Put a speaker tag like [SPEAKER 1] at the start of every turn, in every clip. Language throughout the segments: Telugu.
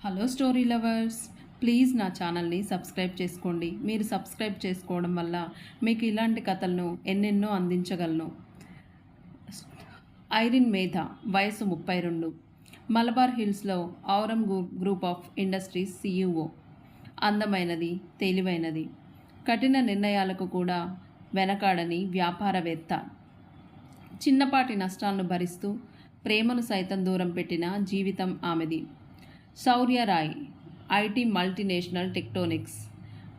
[SPEAKER 1] హలో స్టోరీ లవర్స్, ప్లీజ్ నా ఛానల్ని సబ్స్క్రైబ్ చేసుకోండి. మీరు సబ్స్క్రైబ్ చేసుకోవడం వల్ల మీకు ఇలాంటి కథలను ఎన్నెన్నో అందించగలను. ఐరిన్ మేధా, వయసు 32, మలబార్ హిల్స్లో ఔరం గ్రూప్ ఆఫ్ ఇండస్ట్రీస్ CEO. అందమైనది, తెలివైనది, కఠిన నిర్ణయాలకు కూడా వెనకాడని వ్యాపారవేత్త. చిన్నపాటి నష్టాలను భరిస్తూ ప్రేమను సైతం దూరం పెట్టిన జీవితం ఆమెది. Shaurya Roy, IT multinational Tectonics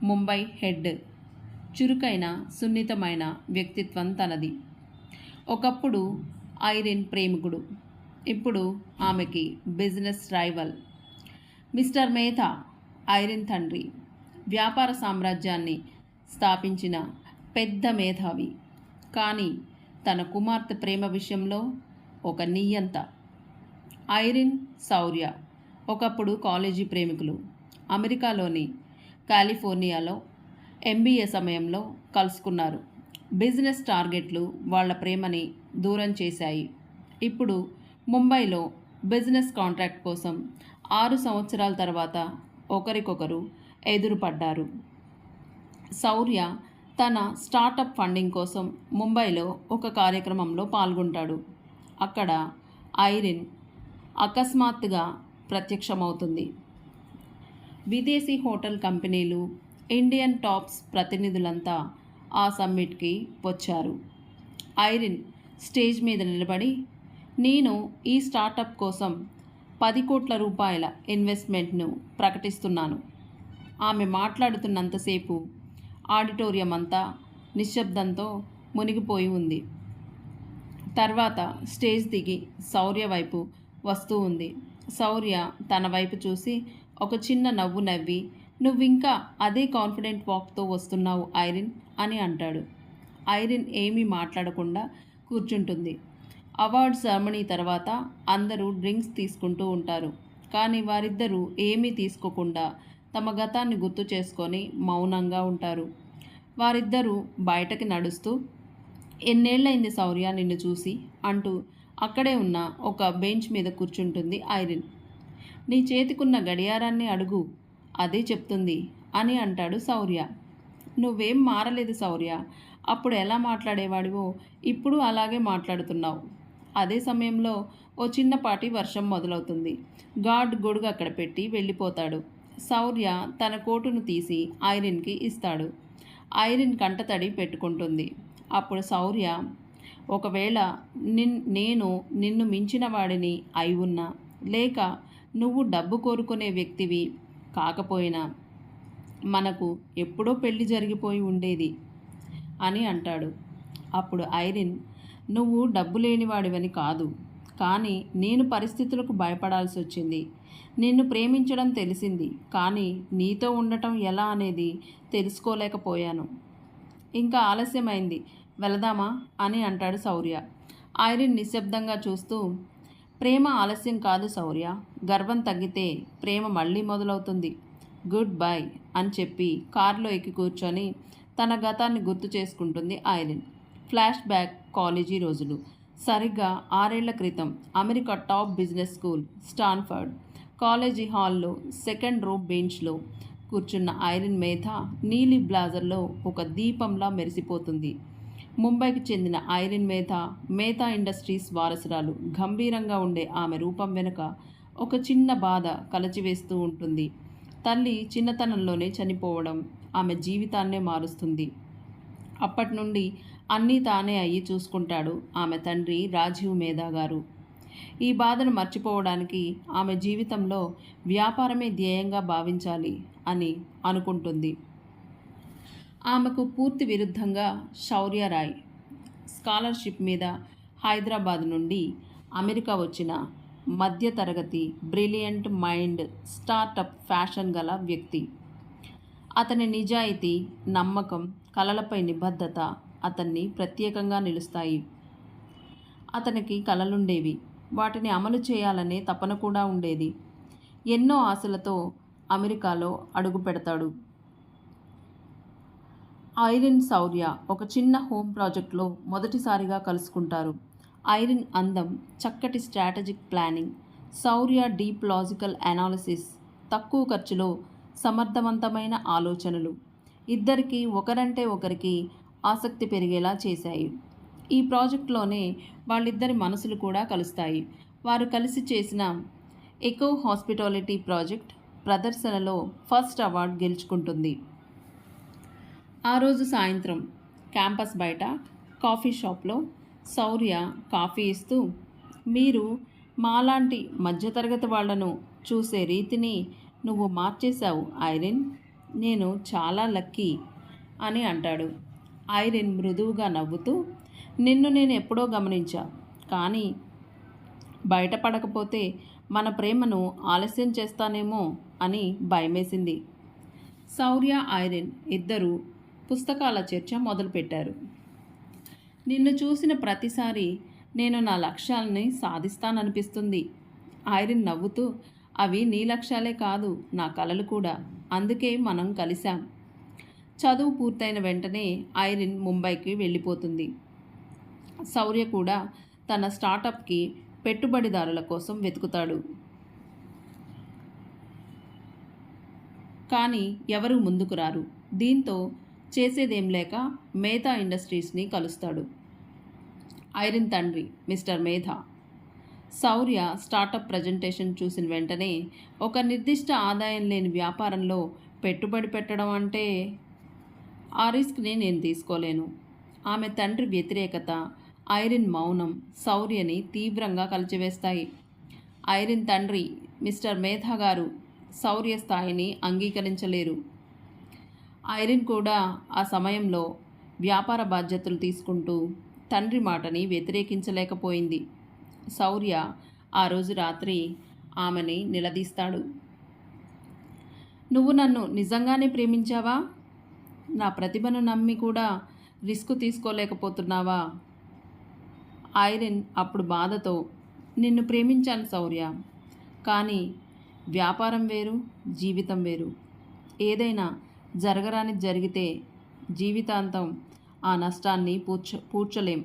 [SPEAKER 1] Mumbai head. చురుకైన, సున్నితమైన వ్యక్తిత్వం తనది. ఒకప్పుడు ఐరిన్ ప్రేమికుడు, ఇప్పుడు ఆమెకి business rival. Mister Medha, Irene తండ్రి, వ్యాపార సామ్రాజ్యాన్ని స్థాపించిన పెద్ద మేధావి. కానీ తన కుమార్తె ప్రేమ విషయంలో ఒక నియంత. ఐరిన్, శౌర్య ఒకప్పుడు కాలేజీ ప్రేమికులు. అమెరికాలోని కాలిఫోర్నియాలో MBA సమయంలో కలుసుకున్నారు. బిజినెస్ టార్గెట్లు వాళ్ళ ప్రేమని దూరం చేశాయి. ఇప్పుడు ముంబైలో బిజినెస్ కాంట్రాక్ట్ కోసం 6 సంవత్సరాల తర్వాత ఒకరికొకరు ఎదురుపడ్డారు. శౌర్య తన స్టార్టప్ ఫండింగ్ కోసం ముంబైలో ఒక కార్యక్రమంలో పాల్గొంటాడు. అక్కడ ఐరిన్ అకస్మాత్తుగా ప్రత్యక్షమవుతుంది. విదేశీ హోటల్ కంపెనీలు, ఇండియన్ టాప్స్ ప్రతినిధులంతా ఆ సమ్మిట్కి వచ్చారు. ఐరిన్ స్టేజ్ మీద నిలబడి, నేను ఈ స్టార్టప్ కోసం 10 కోట్ల రూపాయల ఇన్వెస్ట్మెంట్ను ప్రకటిస్తున్నాను. ఆమె మాట్లాడుతున్నంతసేపు ఆడిటోరియం అంతా నిశ్శబ్దంతో మునిగిపోయి ఉంది. తర్వాత స్టేజ్ దిగి శౌర్య వైపు వస్తూ ఉంది. శౌర్య తన వైపు చూసి ఒక చిన్న నవ్వు నవ్వి, నువ్వింకా అదే కాన్ఫిడెంట్ వాక్తో వస్తున్నావు ఐరిన్ అని అంటాడు. ఐరిన్ ఏమీ మాట్లాడకుండా కూర్చుంటుంది. అవార్డ్ సెరమనీ తర్వాత అందరూ డ్రింక్స్ తీసుకుంటూ ఉంటారు. కానీ వారిద్దరూ ఏమీ తీసుకోకుండా తమ గతాన్ని గుర్తు చేసుకొని మౌనంగా ఉంటారు. వారిద్దరూ బయటకి నడుస్తూ, ఎన్నేళ్లైంది శౌర్య నిన్ను చూసి అంటూ అక్కడే ఉన్న ఒక బెంచ్ మీద కూర్చుంటుంది ఐరిన్. నీ చేతికున్న గడియారాన్ని అడుగు, అదే చెప్తుంది అని అంటాడు శౌర్య. నువ్వేం మారలేదు శౌర్య, అప్పుడు ఎలా మాట్లాడేవాడివో ఇప్పుడు అలాగే మాట్లాడుతున్నావు. అదే సమయంలో ఓ చిన్నపాటి వర్షం మొదలవుతుంది. గార్డ్ గొడుగు అక్కడ పెట్టి వెళ్ళిపోతాడు. శౌర్య తన కోటును తీసి ఐరిన్కి ఇస్తాడు. ఐరిన్ కంటతడి పెట్టుకుంటుంది. అప్పుడు శౌర్య, ఒకవేళ నేను నిన్ను మించిన వాడిని అయి ఉన్నా, లేక నువ్వు డబ్బు కోరుకునే వ్యక్తివి కాకపోయినా మనకు ఎప్పుడో పెళ్లి జరిగిపోయి ఉండేది అని అంటాడు. అప్పుడు ఐరిన్, నువ్వు డబ్బు లేనివాడివని కాదు, కానీ నేను పరిస్థితులకు భయపడాల్సి వచ్చింది. నిన్ను ప్రేమించడం తెలిసింది, కానీ నీతో ఉండటం ఎలా అనేది తెలుసుకోలేకపోయాను. ఇంకా ఆలస్యమైంది, వెళదామా అని అంటాడు శౌర్య. ఐరిన్ నిశ్శబ్దంగా చూస్తూ, ప్రేమ ఆలస్యం కాదు శౌర్య, గర్వం తగ్గితే ప్రేమ మళ్ళీ మొదలవుతుంది. గుడ్ బై అని చెప్పి కారులో ఎక్కి కూర్చొని తన గతాన్ని గుర్తు చేసుకుంటుంది ఐరిన్. ఫ్లాష్ బ్యాక్ కాలేజీ రోజులు. సరిగ్గా 6 ఏళ్ల క్రితం America top business school Stanford college హాల్లో సెకండ్ రో బెంచ్లో కూర్చున్న ఐరిన్ మేధా నీలి బ్లాజర్లో ఒక దీపంలా మెరిసిపోతుంది. ముంబైకి చెందిన ఐరిన్ మేధా ఇండస్ట్రీస్ వారసురాలు. గంభీరంగా ఉండే ఆమె రూపం వెనుక ఒక చిన్న బాధ కలచివేస్తూ ఉంటుంది. తల్లి చిన్నతనంలోనే చనిపోవడం ఆమె జీవితాన్నే మారుస్తుంది. అప్పటి నుండి అన్నీ తానే అయ్యి చూసుకుంటాడు ఆమె తండ్రి రాజీవ్ మేధా గారు. ఈ బాధను మర్చిపోవడానికి ఆమె జీవితంలో వ్యాపారమే ధ్యేయంగా భావించాలి అని అనుకుంటుంది. ఆమెకు పూర్తి విరుద్ధంగా శౌర్య రాయ్, స్కాలర్షిప్ మీద హైదరాబాద్ నుండి అమెరికా వచ్చిన మధ్యతరగతి బ్రిలియంట్ మైండ్, స్టార్టప్ ఫ్యాషన్ గల వ్యక్తి. అతని నిజాయితీ, నమ్మకం, కలలపై నిబద్ధత అతన్ని ప్రత్యేకంగా నిలుస్తాయి. అతనికి కలలుండేవి, వాటిని అమలు చేయాలనే తపన కూడా ఉండేది. ఎన్నో ఆశలతో అమెరికాలో అడుగు పెడతాడు. ఐరిన్, శౌర్య ఒక చిన్న హోమ్ ప్రాజెక్ట్లో మొదటిసారిగా కలుసుకుంటారు. ఐరిన్ అందం, చక్కటి స్ట్రాటజిక్ ప్లానింగ్, శౌర్య డీప్ లాజికల్ అనాలిసిస్ తక్కువ ఖర్చులో సమర్థవంతమైన ఆలోచనలు ఇద్దరికీ ఒకరంటే ఒకరికి ఆసక్తి పెరిగేలా చేశాయి. ఈ ప్రాజెక్టులోనే వాళ్ళిద్దరి మనసులు కూడా కలుస్తాయి. వారు కలిసి చేసిన ఎకో హాస్పిటాలిటీ ప్రాజెక్ట్ ప్రదర్శనలో ఫస్ట్ అవార్డు గెలుచుకుంటుంది. ఆ రోజు సాయంత్రం క్యాంపస్ బయట కాఫీ షాప్లో శౌర్య కాఫీ ఇస్తూ, మీరు మాలాంటి మధ్యతరగతి వాళ్లను చూసే రీతిని నువ్వు మార్చేశావు ఐరిన్, నేను చాలా లక్కీ అని అంటాడు. ఐరిన్ మృదువుగా నవ్వుతూ, నిన్ను నేను ఎప్పుడో గమనించా, కానీ బయటపడకపోతే మన ప్రేమను ఆలస్యం చేస్తానేమో అని భయమేసింది. శౌర్య, ఐరిన్ ఇద్దరూ పుస్తకాల చర్చ మొదలుపెట్టారు. నిన్ను చూసిన ప్రతిసారి నేను నా లక్ష్యాలని సాధిస్తాననిపిస్తుంది. ఐరిన్ నవ్వుతూ, అవి నీ లక్ష్యాలే కాదు, నా కలలు కూడా, అందుకే మనం కలిశాం. చదువు పూర్తయిన వెంటనే ఐరిన్ ముంబైకి వెళ్ళిపోతుంది. శౌర్య కూడా తన స్టార్టప్కి పెట్టుబడిదారుల కోసం వెతుకుతాడు. కానీ ఎవరూ ముందుకు రారు. దీంతో చేసేదేం లేక మేధా ఇండస్ట్రీస్ని కలుస్తాడు. ఐరిన్ తండ్రి మిస్టర్ మేధా. శౌర్య స్టార్టప్ ప్రజెంటేషన్ చూసిన వెంటనే, ఒక నిర్దిష్ట ఆదాయం లేని వ్యాపారంలో పెట్టుబడి పెట్టడం అంటే ఆ రిస్క్ని నేను తీసుకోలేను. ఆమె తండ్రి వ్యతిరేకత, ఐరిన్ మౌనం శౌర్యని తీవ్రంగా కలిచివేస్తాయి. ఐరిన్ తండ్రి మిస్టర్ మేధా గారు శౌర్య స్థాయిని అంగీకరించలేరు. ఐరిన్ కూడా ఆ సమయంలో వ్యాపార బాధ్యతలు తీసుకుంటూ తండ్రి మాటని వ్యతిరేకించలేకపోయింది. శౌర్య ఆ రోజు రాత్రి ఆమెని నిలదీస్తాడు. నువ్వు నన్ను నిజంగానే ప్రేమించావా? నా ప్రతిభను నమ్మి కూడా రిస్క్ తీసుకోలేకపోతున్నావా? ఐరిన్ అప్పుడు బాధతో, నిన్ను ప్రేమించాను శౌర్య, కానీ వ్యాపారం వేరు, జీవితం వేరు. ఏదైనా జరగరాని జరిగితే జీవితాంతం ఆ నష్టాన్ని పూడ్చలేం.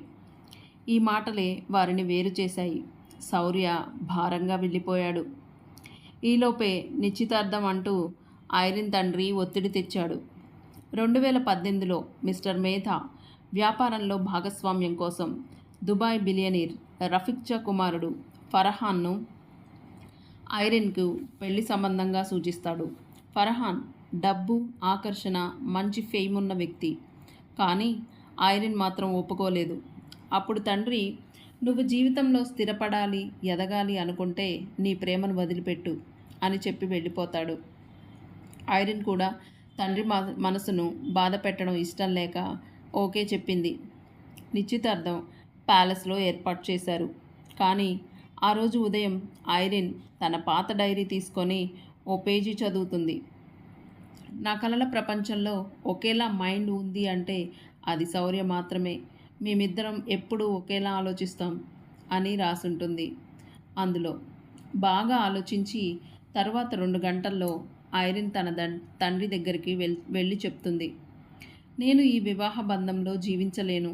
[SPEAKER 1] ఈ మాటలే వారిని వేరు చేశాయి. శౌర్య భారంగా వెళ్ళిపోయాడు. ఈలోపే నిశ్చితార్థం అంటూ ఐరిన్ తండ్రి ఒత్తిడి తెచ్చాడు. 2018లో మిస్టర్ మేధా వ్యాపారంలో భాగస్వామ్యం కోసం దుబాయ్ బిలియనీర్ రఫీక్ కుమారుడు ఫర్హాన్ను ఐరిన్కు పెళ్లి సంబంధంగా సూచిస్తాడు. ఫర్హాన్ డబ్బు, ఆకర్షణ, మంచి ఫేమ్ ఉన్న వ్యక్తి. కానీ ఐరిన్ మాత్రం ఒప్పుకోలేదు. అప్పుడు తండ్రి, నువ్వు జీవితంలో స్థిరపడాలి, ఎదగాలి అనుకుంటే నీ ప్రేమను వదిలిపెట్టు అని చెప్పి వెళ్ళిపోతాడు. ఐరిన్ కూడా తండ్రి మనసును బాధ పెట్టడం ఇష్టం లేక ఓకే చెప్పింది. నిశ్చితార్థం ప్యాలెస్లో ఏర్పాటు చేశారు. కానీ ఆ రోజు ఉదయం ఐరిన్ తన పాత డైరీ తీసుకొని ఓ పేజీ చదువుతుంది. నా కలల ప్రపంచంలో ఒకేలా మైండ్ ఉంది అంటే అది శౌర్య మాత్రమే. మేమిద్దరం ఎప్పుడూ ఒకేలా ఆలోచిస్తాం అని రాసుంటుంది. అందులో బాగా ఆలోచించి తర్వాత 2 గంటల్లో ఐరిన్ తన తండ్రి దగ్గరికి వెళ్ళి చెప్తుంది, నేను ఈ వివాహ బంధంలో జీవించలేను.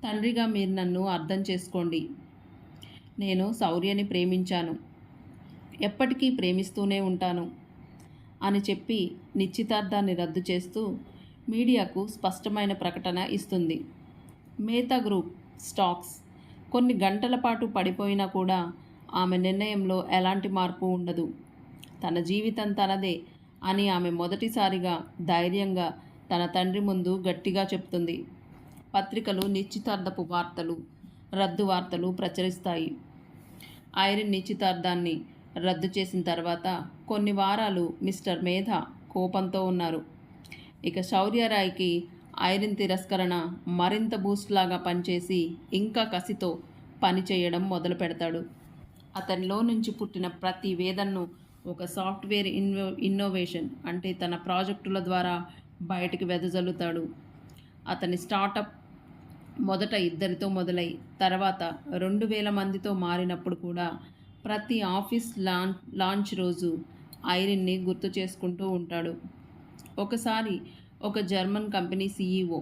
[SPEAKER 1] తండ్రిగా మీరు నన్ను అర్థం చేసుకోండి. నేను శౌర్యని ప్రేమించాను, ఎప్పటికీ ప్రేమిస్తూనే ఉంటాను అని చెప్పి నిశ్చితార్థాన్ని రద్దు చేస్తూ మీడియాకు స్పష్టమైన ప్రకటన ఇస్తుంది. మేధా గ్రూప్ స్టాక్స్ కొన్ని గంటల పాటు పడిపోయినా కూడా ఆమె నిర్ణయంలో ఎలాంటి మార్పు ఉండదు. తన జీవితం తనదే అని ఆమె మొదటిసారిగా ధైర్యంగా తన తండ్రి ముందు గట్టిగా చెప్తుంది. పత్రికలు నిశ్చితార్థపు వార్తలు, రద్దు వార్తలు ప్రచురిస్తాయి. ఐరిన్ నిశ్చితార్థాన్ని రద్దు చేసిన తర్వాత కొన్ని వారాలు మిస్టర్ మేధా కోపంతో ఉన్నారు. ఇక శౌర్యరాయ్కి ఐరిన్ తిరస్కరణ మరింత బూస్ట్లాగా పనిచేసి ఇంకా కసితో పనిచేయడం మొదలు పెడతాడు. అతనిలో నుంచి పుట్టిన ప్రతి వేదనను ఒక సాఫ్ట్వేర్ ఇన్నోవేషన్ అంటే తన ప్రాజెక్టుల ద్వారా బయటికి వెదజల్లుతాడు. అతని స్టార్టప్ మొదట 2 మొదలై తర్వాత 2000 మందితో మారినప్పుడు కూడా ప్రతి ఆఫీస్ లాంచ్ రోజు ఐరిన్ని గుర్తు చేసుకుంటూ ఉంటాడు. ఒకసారి ఒక జర్మన్ కంపెనీ CEO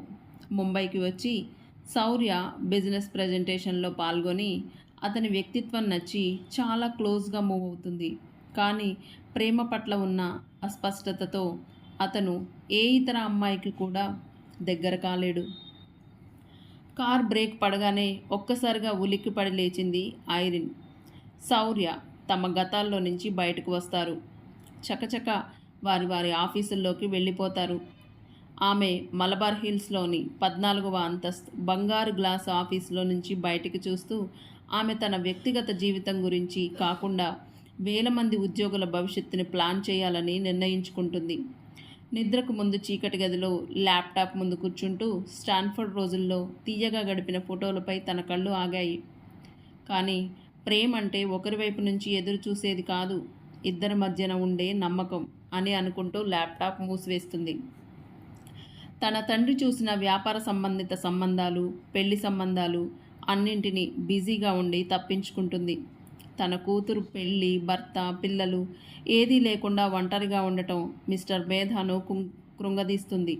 [SPEAKER 1] ముంబైకి వచ్చి శౌర్య బిజినెస్ ప్రజెంటేషన్లో పాల్గొని అతని వ్యక్తిత్వం నచ్చి చాలా క్లోజ్గా మూవ్ అవుతుంది. కానీ ప్రేమ పట్ల ఉన్న అస్పష్టతతో అతను ఏ ఇతర అమ్మాయికి కూడా దగ్గర కాలేడు. కార్ బ్రేక్ పడగానే ఒక్కసారిగా ఉలిక్కిపడి లేచింది ఐరిన్. శౌర్య తమ గతాల్లో నుంచి బయటకు వస్తారు. చకచక వారి వారి ఆఫీసుల్లోకి వెళ్ళిపోతారు. ఆమె మలబార్ హిల్స్లోని 14వ అంతస్తు బంగారు గ్లాసు ఆఫీసులో నుంచి బయటికి చూస్తూ ఆమె తన వ్యక్తిగత జీవితం గురించి కాకుండా వేల మంది ఉద్యోగుల భవిష్యత్తుని ప్లాన్ చేయాలని నిర్ణయించుకుంటుంది. నిద్రకు ముందు చీకటి గదిలో ల్యాప్టాప్ ముందు కూర్చుంటూ స్టాన్ఫర్డ్ రోజుల్లో తీయగా గడిపిన ఫోటోలపై తన కళ్ళు ఆగాయి. కానీ ప్రేమ అంటే ఒకరి వైపు నుంచి ఎదురు చూసేది కాదు, ఇద్దరి మధ్యన ఉండే నమ్మకం అని అనుకుంటూ ల్యాప్టాప్ మూసివేస్తుంది. తన తండ్రి చూసిన వ్యాపార సంబంధిత సంబంధాలు, పెళ్లి సంబంధాలు అన్నింటినీ బిజీగా ఉండి తప్పించుకుంటుంది. తన కూతురు పెళ్ళి, భర్త, పిల్లలు ఏదీ లేకుండా ఒంటరిగా ఉండటం మిస్టర్ మేధాను కృంగదీస్తుంది.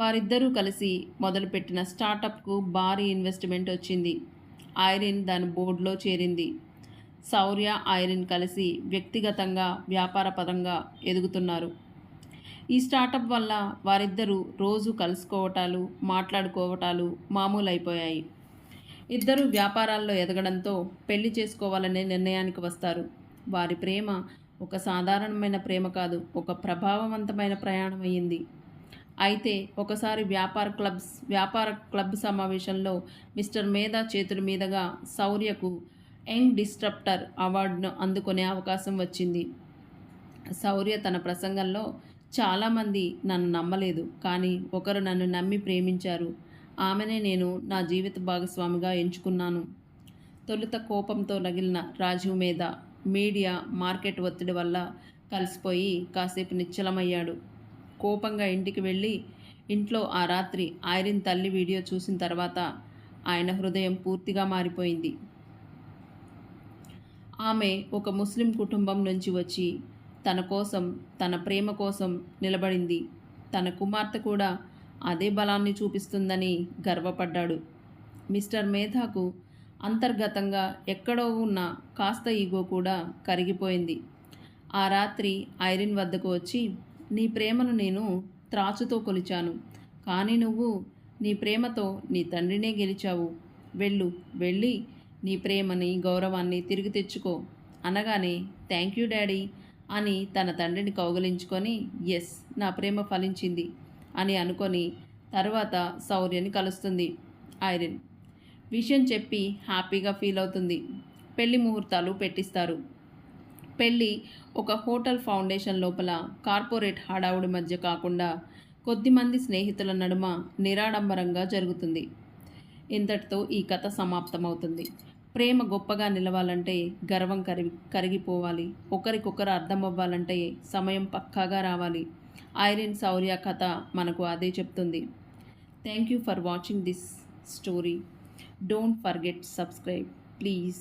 [SPEAKER 1] వారిద్దరూ కలిసి మొదలుపెట్టిన స్టార్టప్కు భారీ ఇన్వెస్ట్మెంట్ వచ్చింది. ఐరిన్ దాని బోర్డులో చేరింది. శౌర్య, ఐరిన్ కలిసి వ్యక్తిగతంగా వ్యాపారపరంగా ఎదుగుతున్నారు. ఈ స్టార్టప్ వల్ల వారిద్దరూ రోజు కలుసుకోవటాలు, మాట్లాడుకోవటాలు మామూలైపోయాయి. ఇద్దరూ వ్యాపారాల్లో ఎదగడంతో పెళ్లి చేసుకోవాలనే నిర్ణయానికి వస్తారు. వారి ప్రేమ ఒక సాధారణమైన ప్రేమ కాదు, ఒక ప్రభావవంతమైన ప్రయాణం అయ్యింది. అయితే ఒకసారి వ్యాపార క్లబ్ సమావేశంలో మిస్టర్ మేధా చేతుల మీదుగా శౌర్యకు యంగ్ డిస్ట్రప్టర్ అవార్డును అందుకునే అవకాశం వచ్చింది. శౌర్య తన ప్రసంగంలో, చాలామంది నన్ను నమ్మలేదు, కానీ ఒకరు నన్ను నమ్మి ప్రేమించారు. ఆమెనే నేను నా జీవిత భాగస్వామిగా ఎంచుకున్నాను. తొలుత కోపంతో రగిలిన రాజీవ్ మేధా మీడియా, మార్కెట్ ఒత్తిడి వల్ల కలిసిపోయి కాసేపు నిశ్చలమయ్యాడు. కోపంగా ఇంటికి వెళ్ళి ఇంట్లో ఆ రాత్రి ఐరిన్ తల్లి వీడియో చూసిన తర్వాత ఆయన హృదయం పూర్తిగా మారిపోయింది. ఆమె ఒక ముస్లిం కుటుంబం నుంచి వచ్చి తన కోసం, తన ప్రేమ కోసం నిలబడింది. తన కుమార్తె కూడా అదే బలాన్ని చూపిస్తుందని గర్వపడ్డాడు. మిస్టర్ మేధాకు అంతర్గతంగా ఎక్కడో ఉన్న కాస్త ఈగో కూడా కరిగిపోయింది. ఆ రాత్రి ఐరిన్ వద్దకు వచ్చి, నీ ప్రేమను నేను త్రాచుతో కొలిచాను, కానీ నువ్వు నీ ప్రేమతో నీ తండ్రినే గెలిచావు. వెళ్ళి నీ ప్రేమని, గౌరవాన్ని తిరిగి తెచ్చుకో అనగానే, థ్యాంక్ యూ డాడీ అని తన తండ్రిని కౌగిలించుకొని, ఎస్, నా ప్రేమ ఫలించింది అని అనుకొని తర్వాత శౌర్యని కలుస్తుంది ఐరిన్. విషయం చెప్పి హ్యాపీగా ఫీల్ అవుతుంది. పెళ్లి ముహూర్తాలు పెట్టిస్తారు. పెళ్ళి ఒక హోటల్ ఫౌండేషన్ లోపల కార్పొరేట్ హడావుడి మధ్య కాకుండా కొద్దిమంది స్నేహితుల నడుమ నిరాడంబరంగా జరుగుతుంది. ఇంతటితో ఈ కథ సమాప్తమవుతుంది. ప్రేమ గొప్పగా నిలవాలంటే గర్వం కరిగిపోవాలి. ఒకరికొకరు అర్థమవ్వాలంటే సమయం పక్కాగా రావాలి. ఐరిన్, శౌర్య కథ మనకు అదే చెప్తుంది. Thank you for watching this story. Don't forget subscribe please.